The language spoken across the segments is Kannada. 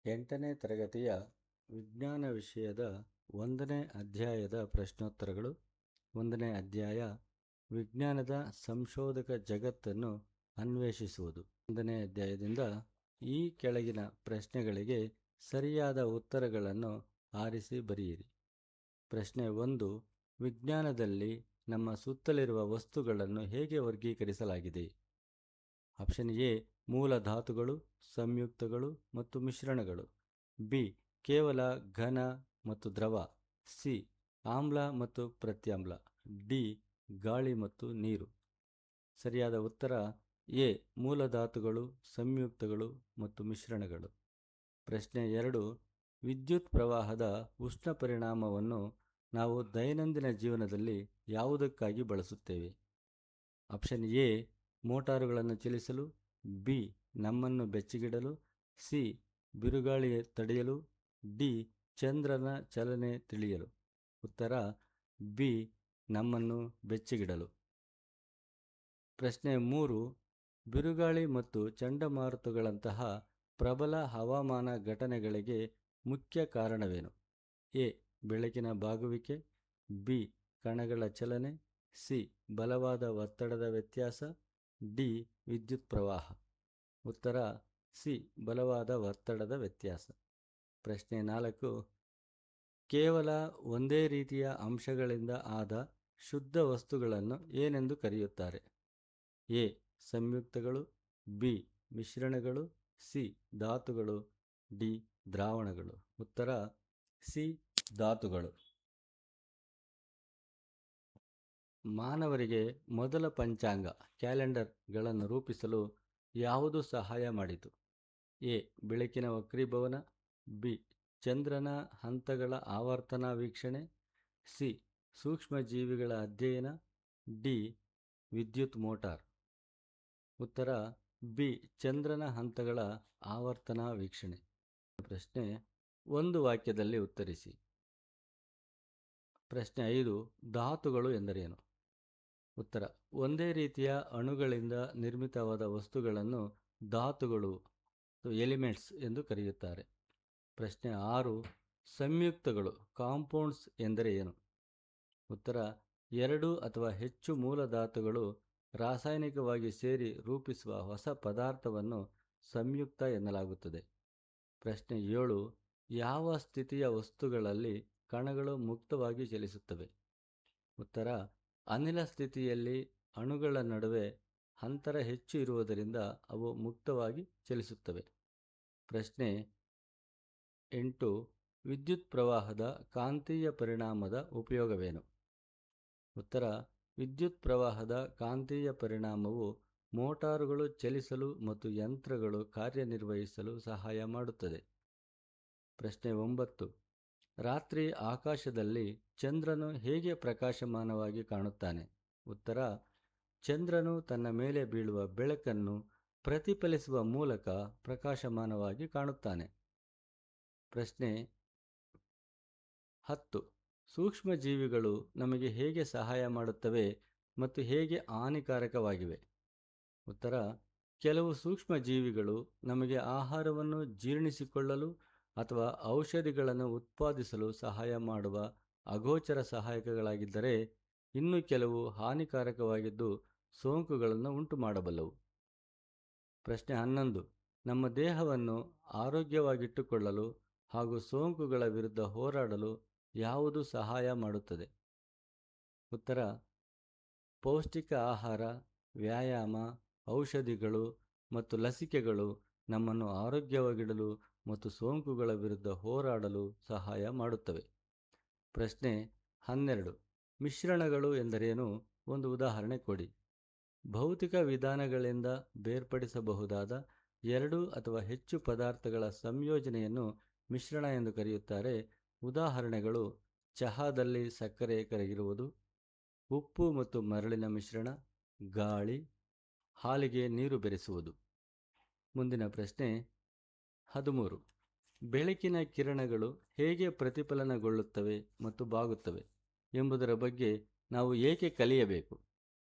8ನೇ ತರಗತಿಯ ವಿಜ್ಞಾನ ವಿಷಯದ 1ನೇ ಅಧ್ಯಾಯದ ಪ್ರಶ್ನೋತ್ತರಗಳು. 1ನೇ ಅಧ್ಯಾಯ ವಿಜ್ಞಾನದ ಸಂಶೋಧಕ ಜಗತ್ತನ್ನು ಅನ್ವೇಷಿಸುವುದು. 1ನೇ ಅಧ್ಯಾಯದಿಂದ ಈ ಕೆಳಗಿನ ಪ್ರಶ್ನೆಗಳಿಗೆ ಸರಿಯಾದ ಉತ್ತರಗಳನ್ನು ಆರಿಸಿ ಬರೆಯಿರಿ. ಪ್ರಶ್ನೆ 1. ವಿಜ್ಞಾನದಲ್ಲಿ ನಮ್ಮ ಸುತ್ತಲಿರುವ ವಸ್ತುಗಳನ್ನು ಹೇಗೆ ವರ್ಗೀಕರಿಸಲಾಗಿದೆ? ಆಪ್ಷನ್ ಎ ಮೂಲ ಧಾತುಗಳು, ಸಂಯುಕ್ತಗಳು ಮತ್ತು ಮಿಶ್ರಣಗಳು. ಬಿ ಕೇವಲ ಘನ ಮತ್ತು ದ್ರವ. ಸಿ ಆಮ್ಲ ಮತ್ತು ಪ್ರತ್ಯಾಮ್ಲ. ಡಿ ಗಾಳಿ ಮತ್ತು ನೀರು. ಸರಿಯಾದ ಉತ್ತರ ಎ ಮೂಲ ಧಾತುಗಳು, ಸಂಯುಕ್ತಗಳು ಮತ್ತು ಮಿಶ್ರಣಗಳು. ಪ್ರಶ್ನೆ 2. ವಿದ್ಯುತ್ ಪ್ರವಾಹದ ಉಷ್ಣ ಪರಿಣಾಮವನ್ನು ನಾವು ದೈನಂದಿನ ಜೀವನದಲ್ಲಿ ಯಾವುದಕ್ಕಾಗಿ ಬಳಸುತ್ತೇವೆ? ಆಪ್ಷನ್ ಎ ಮೋಟಾರುಗಳನ್ನು ಚಲಿಸಲು. ಬಿ ನಮ್ಮನ್ನು ಬೆಚ್ಚಗಿಡಲು. ಸಿ ಬಿರುಗಾಳಿ ತಡೆಯಲು. ಡಿ ಚಂದ್ರನ ಚಲನೆ ತಿಳಿಯಲು. ಉತ್ತರ ಬಿ ನಮ್ಮನ್ನು ಬೆಚ್ಚಗಿಡಲು. ಪ್ರಶ್ನೆ 3. ಬಿರುಗಾಳಿ ಮತ್ತು ಚಂಡಮಾರುತಗಳಂತಹ ಪ್ರಬಲ ಹವಾಮಾನ ಘಟನೆಗಳಿಗೆ ಮುಖ್ಯ ಕಾರಣವೇನು? ಎ ಬೆಳಕಿನ ಬಾಗುವಿಕೆ. ಬಿ ಕಣಗಳ ಚಲನೆ. ಸಿ ಬಲವಾದ ಒತ್ತಡದ ವ್ಯತ್ಯಾಸ. ಡಿ ವಿದ್ಯುತ್ ಪ್ರವಾಹ. ಉತ್ತರ ಸಿ ಬಲವಾದ ಒತ್ತಡದ ವ್ಯತ್ಯಾಸ. ಪ್ರಶ್ನೆ 4. ಕೇವಲ ಒಂದೇ ರೀತಿಯ ಅಂಶಗಳಿಂದ ಆದ ಶುದ್ಧ ವಸ್ತುಗಳನ್ನು ಏನೆಂದು ಕರೆಯುತ್ತಾರೆ? ಎ ಸಂಯುಕ್ತಗಳು. ಬಿ ಮಿಶ್ರಣಗಳು. ಸಿ ಧಾತುಗಳು. ಡಿ ದ್ರಾವಣಗಳು. ಉತ್ತರ ಸಿ ಧಾತುಗಳು. ಮಾನವರಿಗೆ ಮೊದಲ ಪಂಚಾಂಗ ಕ್ಯಾಲೆಂಡರ್ಗಳನ್ನು ರೂಪಿಸಲು ಯಾವುದು ಸಹಾಯ ಮಾಡಿತು? ಎ ಬೆಳಕಿನ ವಕ್ರೀಭವನ. ಬಿ ಚಂದ್ರನ ಹಂತಗಳ ಆವರ್ತನ ವೀಕ್ಷಣೆ. ಸಿ ಸೂಕ್ಷ್ಮಜೀವಿಗಳ ಅಧ್ಯಯನ. ಡಿ ವಿದ್ಯುತ್ ಮೋಟಾರ್. ಉತ್ತರ ಬಿ ಚಂದ್ರನ ಹಂತಗಳ ಆವರ್ತನ ವೀಕ್ಷಣೆ. ಪ್ರಶ್ನೆ 1 ವಾಕ್ಯದಲ್ಲಿ ಉತ್ತರಿಸಿ. ಪ್ರಶ್ನೆ 5. ಧಾತುಗಳು ಎಂದರೇನು? ಉತ್ತರ ಒಂದೇ ರೀತಿಯ ಅಣುಗಳಿಂದ ನಿರ್ಮಿತವಾದ ವಸ್ತುಗಳನ್ನು ಧಾತುಗಳು ಎಲಿಮೆಂಟ್ಸ್ ಎಂದು ಕರೆಯುತ್ತಾರೆ. ಪ್ರಶ್ನೆ 6. ಸಂಯುಕ್ತಗಳು ಕಾಂಪೌಂಡ್ಸ್ ಎಂದರೆ ಏನು? ಉತ್ತರ 2 ಅಥವಾ ಹೆಚ್ಚು ಮೂಲ ಧಾತುಗಳು ರಾಸಾಯನಿಕವಾಗಿ ಸೇರಿ ರೂಪಿಸುವ ಹೊಸ ಪದಾರ್ಥವನ್ನು ಸಂಯುಕ್ತ ಎನ್ನಲಾಗುತ್ತದೆ. ಪ್ರಶ್ನೆ 7. ಯಾವ ಸ್ಥಿತಿಯ ವಸ್ತುಗಳಲ್ಲಿ ಕಣಗಳು ಮುಕ್ತವಾಗಿ ಚಲಿಸುತ್ತವೆ? ಉತ್ತರ ಅನಿಲ ಸ್ಥಿತಿಯಲ್ಲಿ ಅಣುಗಳ ನಡುವೆ ಅಂತರ ಹೆಚ್ಚು ಇರುವುದರಿಂದ ಅವು ಮುಕ್ತವಾಗಿ ಚಲಿಸುತ್ತವೆ. ಪ್ರಶ್ನೆ 8. ವಿದ್ಯುತ್ ಪ್ರವಾಹದ ಕಾಂತೀಯ ಪರಿಣಾಮದ ಉಪಯೋಗವೇನು? ಉತ್ತರ ವಿದ್ಯುತ್ ಪ್ರವಾಹದ ಕಾಂತೀಯ ಪರಿಣಾಮವು ಮೋಟಾರುಗಳು ಚಲಿಸಲು ಮತ್ತು ಯಂತ್ರಗಳು ಕಾರ್ಯನಿರ್ವಹಿಸಲು ಸಹಾಯ ಮಾಡುತ್ತದೆ. ಪ್ರಶ್ನೆ 9. ರಾತ್ರಿ ಆಕಾಶದಲ್ಲಿ ಚಂದ್ರನು ಹೇಗೆ ಪ್ರಕಾಶಮಾನವಾಗಿ ಕಾಣುತ್ತಾನೆ? ಉತ್ತರ ಚಂದ್ರನು ತನ್ನ ಮೇಲೆ ಬೀಳುವ ಬೆಳಕನ್ನು ಪ್ರತಿಫಲಿಸುವ ಮೂಲಕ ಪ್ರಕಾಶಮಾನವಾಗಿ ಕಾಣುತ್ತಾನೆ. ಪ್ರಶ್ನೆ 10. ಸೂಕ್ಷ್ಮಜೀವಿಗಳು ನಮಗೆ ಹೇಗೆ ಸಹಾಯ ಮಾಡುತ್ತವೆ ಮತ್ತು ಹೇಗೆ ಹಾನಿಕಾರಕವಾಗಿವೆ? ಉತ್ತರ ಕೆಲವು ಸೂಕ್ಷ್ಮಜೀವಿಗಳು ನಮಗೆ ಆಹಾರವನ್ನು ಜೀರ್ಣಿಸಿಕೊಳ್ಳಲು ಅಥವಾ ಔಷಧಿಗಳನ್ನು ಉತ್ಪಾದಿಸಲು ಸಹಾಯ ಮಾಡುವ ಅಗೋಚರ ಸಹಾಯಕಗಳಾಗಿದ್ದರೆ, ಇನ್ನು ಕೆಲವು ಹಾನಿಕಾರಕವಾಗಿದ್ದು ಸೋಂಕುಗಳನ್ನು ಉಂಟುಮಾಡಬಲ್ಲವು. ಪ್ರಶ್ನೆ 11. ನಮ್ಮ ದೇಹವನ್ನು ಆರೋಗ್ಯವಾಗಿಟ್ಟುಕೊಳ್ಳಲು ಹಾಗೂ ಸೋಂಕುಗಳ ವಿರುದ್ಧ ಹೋರಾಡಲು ಯಾವುದು ಸಹಾಯ ಮಾಡುತ್ತದೆ? ಉತ್ತರ ಪೌಷ್ಟಿಕ ಆಹಾರ, ವ್ಯಾಯಾಮ, ಔಷಧಿಗಳು ಮತ್ತು ಲಸಿಕೆಗಳು ನಮ್ಮನ್ನು ಆರೋಗ್ಯವಾಗಿಡಲು ಮತ್ತು ಸೋಂಕುಗಳ ವಿರುದ್ಧ ಹೋರಾಡಲು ಸಹಾಯ ಮಾಡುತ್ತವೆ. ಪ್ರಶ್ನೆ 12. ಮಿಶ್ರಣಗಳು ಎಂದರೇನು? ಒಂದು ಉದಾಹರಣೆ ಕೊಡಿ. ಭೌತಿಕ ವಿಧಾನಗಳಿಂದ ಬೇರ್ಪಡಿಸಬಹುದಾದ 2 ಅಥವಾ ಹೆಚ್ಚು ಪದಾರ್ಥಗಳ ಸಂಯೋಜನೆಯನ್ನು ಮಿಶ್ರಣ ಎಂದು ಕರೆಯುತ್ತಾರೆ. ಉದಾಹರಣೆಗಳು ಚಹಾದಲ್ಲಿ ಸಕ್ಕರೆ ಕರಗಿರುವುದು, ಉಪ್ಪು ಮತ್ತು ಮರಳಿನ ಮಿಶ್ರಣ, ಗಾಳಿ, ಹಾಲಿಗೆ ನೀರು ಬೆರೆಸುವುದು. ಮುಂದಿನ ಪ್ರಶ್ನೆ 13. ಬೆಳಕಿನ ಕಿರಣಗಳು ಹೇಗೆ ಪ್ರತಿಫಲನಗೊಳ್ಳುತ್ತವೆ ಮತ್ತು ಬಾಗುತ್ತವೆ ಎಂಬುದರ ಬಗ್ಗೆ ನಾವು ಏಕೆ ಕಲಿಯಬೇಕು?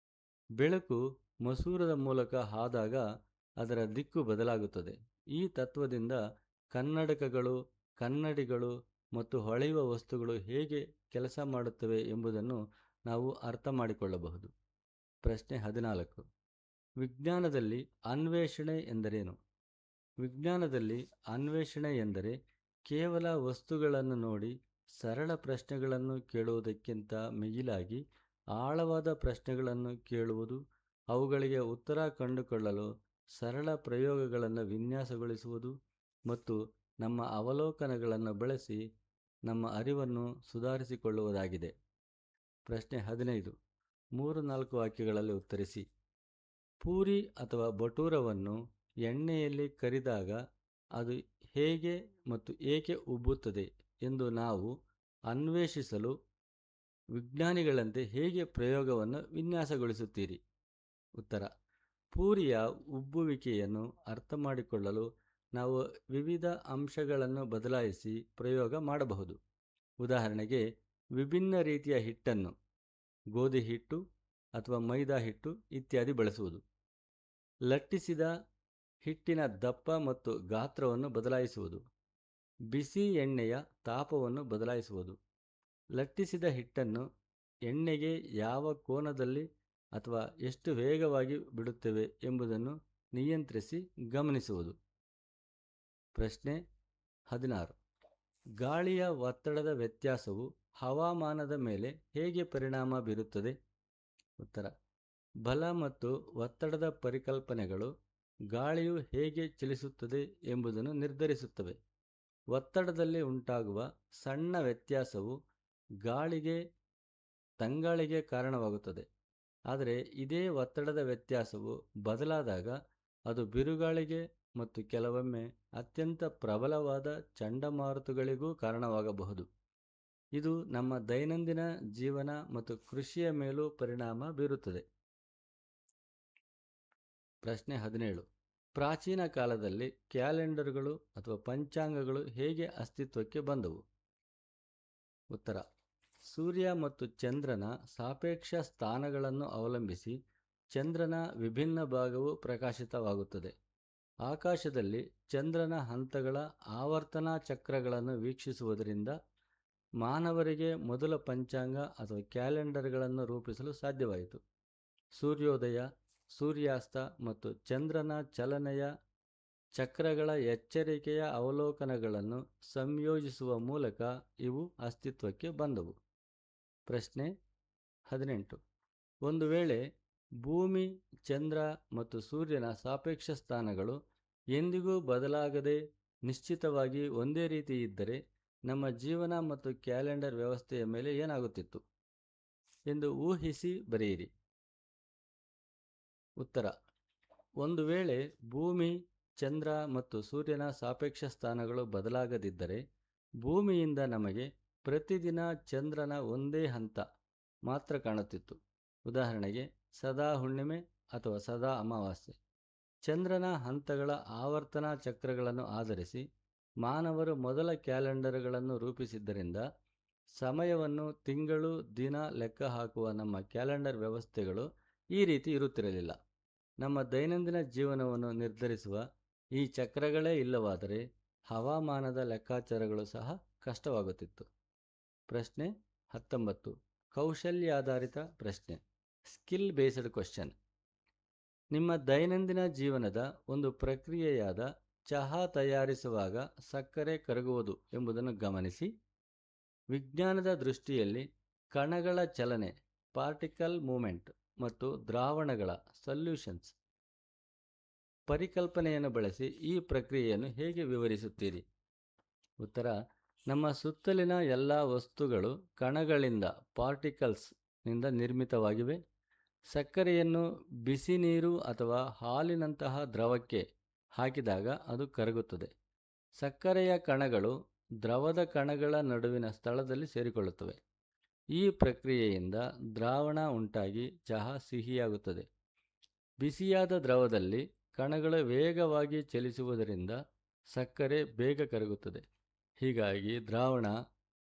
ಬೆಳಕು ಮಸೂರದ ಮೂಲಕ ಹಾದಾಗ ಅದರ ದಿಕ್ಕು ಬದಲಾಗುತ್ತದೆ. ಈ ತತ್ವದಿಂದ ಕನ್ನಡಕಗಳು, ಕನ್ನಡಿಗಳು ಮತ್ತು ಹೊಳೆಯುವ ವಸ್ತುಗಳು ಹೇಗೆ ಕೆಲಸ ಮಾಡುತ್ತವೆ ಎಂಬುದನ್ನು ನಾವು ಅರ್ಥ ಮಾಡಿಕೊಳ್ಳಬಹುದು. ಪ್ರಶ್ನೆ 14. ವಿಜ್ಞಾನದಲ್ಲಿ ಅನ್ವೇಷಣೆ ಎಂದರೇನು? ವಿಜ್ಞಾನದಲ್ಲಿ ಅನ್ವೇಷಣೆ ಎಂದರೆ ಕೇವಲ ವಸ್ತುಗಳನ್ನು ನೋಡಿ ಸರಳ ಪ್ರಶ್ನೆಗಳನ್ನು ಕೇಳುವುದಕ್ಕಿಂತ ಮಿಗಿಲಾಗಿ ಆಳವಾದ ಪ್ರಶ್ನೆಗಳನ್ನು ಕೇಳುವುದು, ಅವುಗಳಿಗೆ ಉತ್ತರ ಕಂಡುಕೊಳ್ಳಲು ಸರಳ ಪ್ರಯೋಗಗಳನ್ನು ವಿನ್ಯಾಸಗೊಳಿಸುವುದು ಮತ್ತು ನಮ್ಮ ಅವಲೋಕನಗಳನ್ನು ಬಳಸಿ ನಮ್ಮ ಅರಿವನ್ನು ಸುಧಾರಿಸಿಕೊಳ್ಳುವುದಾಗಿದೆ. ಪ್ರಶ್ನೆ 15. 3-4 ವಾಕ್ಯಗಳಲ್ಲಿ ಉತ್ತರಿಸಿ. ಪೂರಿ ಅಥವಾ ಭಟೂರವನ್ನು ಎಣ್ಣೆಯಲ್ಲಿ ಕರಿದಾಗ ಅದು ಹೇಗೆ ಮತ್ತು ಏಕೆ ಉಬ್ಬುತ್ತದೆ ಎಂದು ನಾವು ಅನ್ವೇಷಿಸಲು ವಿಜ್ಞಾನಿಗಳಂತೆ ಹೇಗೆ ಪ್ರಯೋಗವನ್ನು ವಿನ್ಯಾಸಗೊಳಿಸುತ್ತೀರಿ? ಉತ್ತರ: ಪೂರಿಯ ಉಬ್ಬುವಿಕೆಯನ್ನು ಅರ್ಥ ಮಾಡಿಕೊಳ್ಳಲು ನಾವು ವಿವಿಧ ಅಂಶಗಳನ್ನು ಬದಲಾಯಿಸಿ ಪ್ರಯೋಗ ಮಾಡಬಹುದು. ಉದಾಹರಣೆಗೆ, ವಿಭಿನ್ನ ರೀತಿಯ ಹಿಟ್ಟನ್ನು, ಗೋಧಿ ಹಿಟ್ಟು ಅಥವಾ ಮೈದಾ ಹಿಟ್ಟು ಇತ್ಯಾದಿ ಬಳಸುವುದು. ಲಟ್ಟಿಸಿದ ಹಿಟ್ಟಿನ ದಪ್ಪ ಮತ್ತು ಗಾತ್ರವನ್ನು ಬದಲಾಯಿಸುವುದು. ಬಿಸಿ ಎಣ್ಣೆಯ ತಾಪವನ್ನು ಬದಲಾಯಿಸುವುದು. ಲಟ್ಟಿಸಿದ ಹಿಟ್ಟನ್ನು ಎಣ್ಣೆಗೆ ಯಾವ ಕೋನದಲ್ಲಿ ಅಥವಾ ಎಷ್ಟು ವೇಗವಾಗಿ ಬಿಡುತ್ತೇವೆ ಎಂಬುದನ್ನು ನಿಯಂತ್ರಿಸಿ ಗಮನಿಸುವುದು. ಪ್ರಶ್ನೆ 16. ಗಾಳಿಯ ಒತ್ತಡದ ವ್ಯತ್ಯಾಸವು ಹವಾಮಾನದ ಮೇಲೆ ಹೇಗೆ ಪರಿಣಾಮ ಬೀರುತ್ತದೆ? ಉತ್ತರ: ಬಲ ಮತ್ತು ಒತ್ತಡದ ಪರಿಕಲ್ಪನೆಗಳು ಗಾಳಿಯು ಹೇಗೆ ಚಲಿಸುತ್ತದೆ ಎಂಬುದನ್ನು ನಿರ್ಧರಿಸುತ್ತವೆ. ಒತ್ತಡದಲ್ಲಿ ಉಂಟಾಗುವ ಸಣ್ಣ ವ್ಯತ್ಯಾಸವು ಗಾಳಿಗೆ ತಂಗಾಳಿಗೆ ಕಾರಣವಾಗುತ್ತದೆ. ಆದರೆ ಇದೇ ಒತ್ತಡದ ವ್ಯತ್ಯಾಸವು ಬದಲಾದಾಗ ಅದು ಬಿರುಗಾಳಿಗೆ ಮತ್ತು ಕೆಲವೊಮ್ಮೆ ಅತ್ಯಂತ ಪ್ರಬಲವಾದ ಚಂಡಮಾರುತಗಳಿಗೂ ಕಾರಣವಾಗಬಹುದು. ಇದು ನಮ್ಮ ದೈನಂದಿನ ಜೀವನ ಮತ್ತು ಕೃಷಿಯ ಮೇಲೂ ಪರಿಣಾಮ ಬೀರುತ್ತದೆ. ಪ್ರಶ್ನೆ 17. ಪ್ರಾಚೀನ ಕಾಲದಲ್ಲಿ ಕ್ಯಾಲೆಂಡರ್ಗಳು ಅಥವಾ ಪಂಚಾಂಗಗಳು ಹೇಗೆ ಅಸ್ತಿತ್ವಕ್ಕೆ ಬಂದವು? ಉತ್ತರ: ಸೂರ್ಯ ಮತ್ತು ಚಂದ್ರನ ಸಾಪೇಕ್ಷ ಸ್ಥಾನಗಳನ್ನು ಅವಲಂಬಿಸಿ ಚಂದ್ರನ ವಿಭಿನ್ನ ಭಾಗವು ಪ್ರಕಾಶಿತವಾಗುತ್ತದೆ. ಆಕಾಶದಲ್ಲಿ ಚಂದ್ರನ ಹಂತಗಳ ಆವರ್ತನಾ ಚಕ್ರಗಳನ್ನು ವೀಕ್ಷಿಸುವುದರಿಂದ ಮಾನವರಿಗೆ ಮೊದಲ ಪಂಚಾಂಗ ಅಥವಾ ಕ್ಯಾಲೆಂಡರ್ಗಳನ್ನು ರೂಪಿಸಲು ಸಾಧ್ಯವಾಯಿತು. ಸೂರ್ಯೋದಯ, ಸೂರ್ಯಾಸ್ತ ಮತ್ತು ಚಂದ್ರನ ಚಲನೆಯ ಚಕ್ರಗಳ ಎಚ್ಚರಿಕೆಯ ಅವಲೋಕನಗಳನ್ನು ಸಂಯೋಜಿಸುವ ಮೂಲಕ ಇವು ಅಸ್ತಿತ್ವಕ್ಕೆ ಬಂದವು. ಪ್ರಶ್ನೆ 18. ಒಂದು ವೇಳೆ ಭೂಮಿ, ಚಂದ್ರ ಮತ್ತು ಸೂರ್ಯನ ಸಾಪೇಕ್ಷ ಸ್ಥಾನಗಳು ಎಂದಿಗೂ ಬದಲಾಗದೆ ನಿಶ್ಚಿತವಾಗಿ ಒಂದೇ ರೀತಿ ಇದ್ದರೆ ನಮ್ಮ ಜೀವನ ಮತ್ತು ಕ್ಯಾಲೆಂಡರ್ ವ್ಯವಸ್ಥೆಯ ಮೇಲೆ ಏನಾಗುತ್ತಿತ್ತು ಎಂದು ಊಹಿಸಿ ಬರೆಯಿರಿ. ಉತ್ತರ: ಒಂದು ವೇಳೆ ಭೂಮಿ, ಚಂದ್ರ ಮತ್ತು ಸೂರ್ಯನ ಸಾಪೇಕ್ಷ ಸ್ಥಾನಗಳು ಬದಲಾಗದಿದ್ದರೆ ಭೂಮಿಯಿಂದ ನಮಗೆ ಪ್ರತಿದಿನ ಚಂದ್ರನ ಒಂದೇ ಹಂತ ಮಾತ್ರ ಕಾಣುತ್ತಿತ್ತು. ಉದಾಹರಣೆಗೆ, ಸದಾ ಹುಣ್ಣಿಮೆ ಅಥವಾ ಸದಾ ಅಮಾವಾಸ್ಯೆ. ಚಂದ್ರನ ಹಂತಗಳ ಆವರ್ತನಾ ಚಕ್ರಗಳನ್ನು ಆಧರಿಸಿ ಮಾನವರು ಮೊದಲ ಕ್ಯಾಲೆಂಡರ್ಗಳನ್ನು ರೂಪಿಸಿದ್ದರಿಂದ ಸಮಯವನ್ನು ತಿಂಗಳು, ದಿನ ಲೆಕ್ಕ ಹಾಕುವ ನಮ್ಮ ಕ್ಯಾಲೆಂಡರ್ ವ್ಯವಸ್ಥೆಗಳು ಈ ರೀತಿ ಇರುತ್ತಿರಲಿಲ್ಲ. ನಮ್ಮ ದೈನಂದಿನ ಜೀವನವನ್ನು ನಿರ್ಧರಿಸುವ ಈ ಚಕ್ರಗಳೇ ಇಲ್ಲವಾದರೆ ಹವಾಮಾನದ ಲೆಕ್ಕಾಚಾರಗಳು ಸಹ ಕಷ್ಟವಾಗುತ್ತಿತ್ತು. ಪ್ರಶ್ನೆ 19. ಕೌಶಲ್ಯಾಧಾರಿತ ಪ್ರಶ್ನೆ, ಸ್ಕಿಲ್ ಬೇಸ್ಡ್ ಕ್ವೆಶ್ಚನ್. ನಿಮ್ಮ ದೈನಂದಿನ ಜೀವನದ ಒಂದು ಪ್ರಕ್ರಿಯೆಯಾದ ಚಹಾ ತಯಾರಿಸುವಾಗ ಸಕ್ಕರೆ ಕರಗುವುದು ಎಂಬುದನ್ನು ಗಮನಿಸಿ. ವಿಜ್ಞಾನದ ದೃಷ್ಟಿಯಲ್ಲಿ ಕಣಗಳ ಚಲನೆ, ಪಾರ್ಟಿಕಲ್ ಮೂವ್ಮೆಂಟ್ ಮತ್ತು ದ್ರಾವಣಗಳ ಸೊಲ್ಯೂಷನ್ಸ್ ಪರಿಕಲ್ಪನೆಯನ್ನು ಬಳಸಿ ಈ ಪ್ರಕ್ರಿಯೆಯನ್ನು ಹೇಗೆ ವಿವರಿಸುತ್ತೀರಿ? ಉತ್ತರ: ನಮ್ಮ ಸುತ್ತಲಿನ ಎಲ್ಲ ವಸ್ತುಗಳು ಕಣಗಳಿಂದ, ಪಾರ್ಟಿಕಲ್ಸ್ ನಿಂದ ನಿರ್ಮಿತವಾಗಿವೆ. ಸಕ್ಕರೆಯನ್ನು ಬಿಸಿ ನೀರು ಅಥವಾ ಹಾಲಿನಂತಹ ದ್ರವಕ್ಕೆ ಹಾಕಿದಾಗ ಅದು ಕರಗುತ್ತದೆ. ಸಕ್ಕರೆಯ ಕಣಗಳು ದ್ರವದ ಕಣಗಳ ನಡುವಿನ ಸ್ಥಳದಲ್ಲಿ ಸೇರಿಕೊಳ್ಳುತ್ತವೆ. ಈ ಪ್ರಕ್ರಿಯೆಯಿಂದ ದ್ರಾವಣ ಉಂಟಾಗಿ ಚಹಾ ಸಿಹಿಯಾಗುತ್ತದೆ. ಬಿಸಿಯಾದ ದ್ರವದಲ್ಲಿ ಕಣಗಳು ವೇಗವಾಗಿ ಚಲಿಸುವುದರಿಂದ ಸಕ್ಕರೆ ಬೇಗ ಕರಗುತ್ತದೆ. ಹೀಗಾಗಿ ದ್ರಾವಣ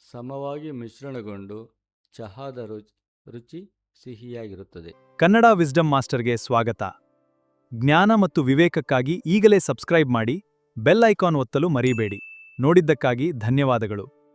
ಸಮವಾಗಿ ಮಿಶ್ರಣಗೊಂಡು ಚಹಾದ ರುಚಿ ಸಿಹಿಯಾಗಿರುತ್ತದೆ. ಕನ್ನಡ ವಿಸ್ಡಮ್ ಮಾಸ್ಟರ್ಗೆ ಸ್ವಾಗತ. ಜ್ಞಾನ ಮತ್ತು ವಿವೇಕಕ್ಕಾಗಿ ಈಗಲೇ ಸಬ್ಸ್ಕ್ರೈಬ್ ಮಾಡಿ ಬೆಲ್ ಐಕಾನ್ ಒತ್ತಲು ಮರಿಬೇಡಿ. ನೋಡಿದ್ದಕ್ಕಾಗಿ ಧನ್ಯವಾದಗಳು.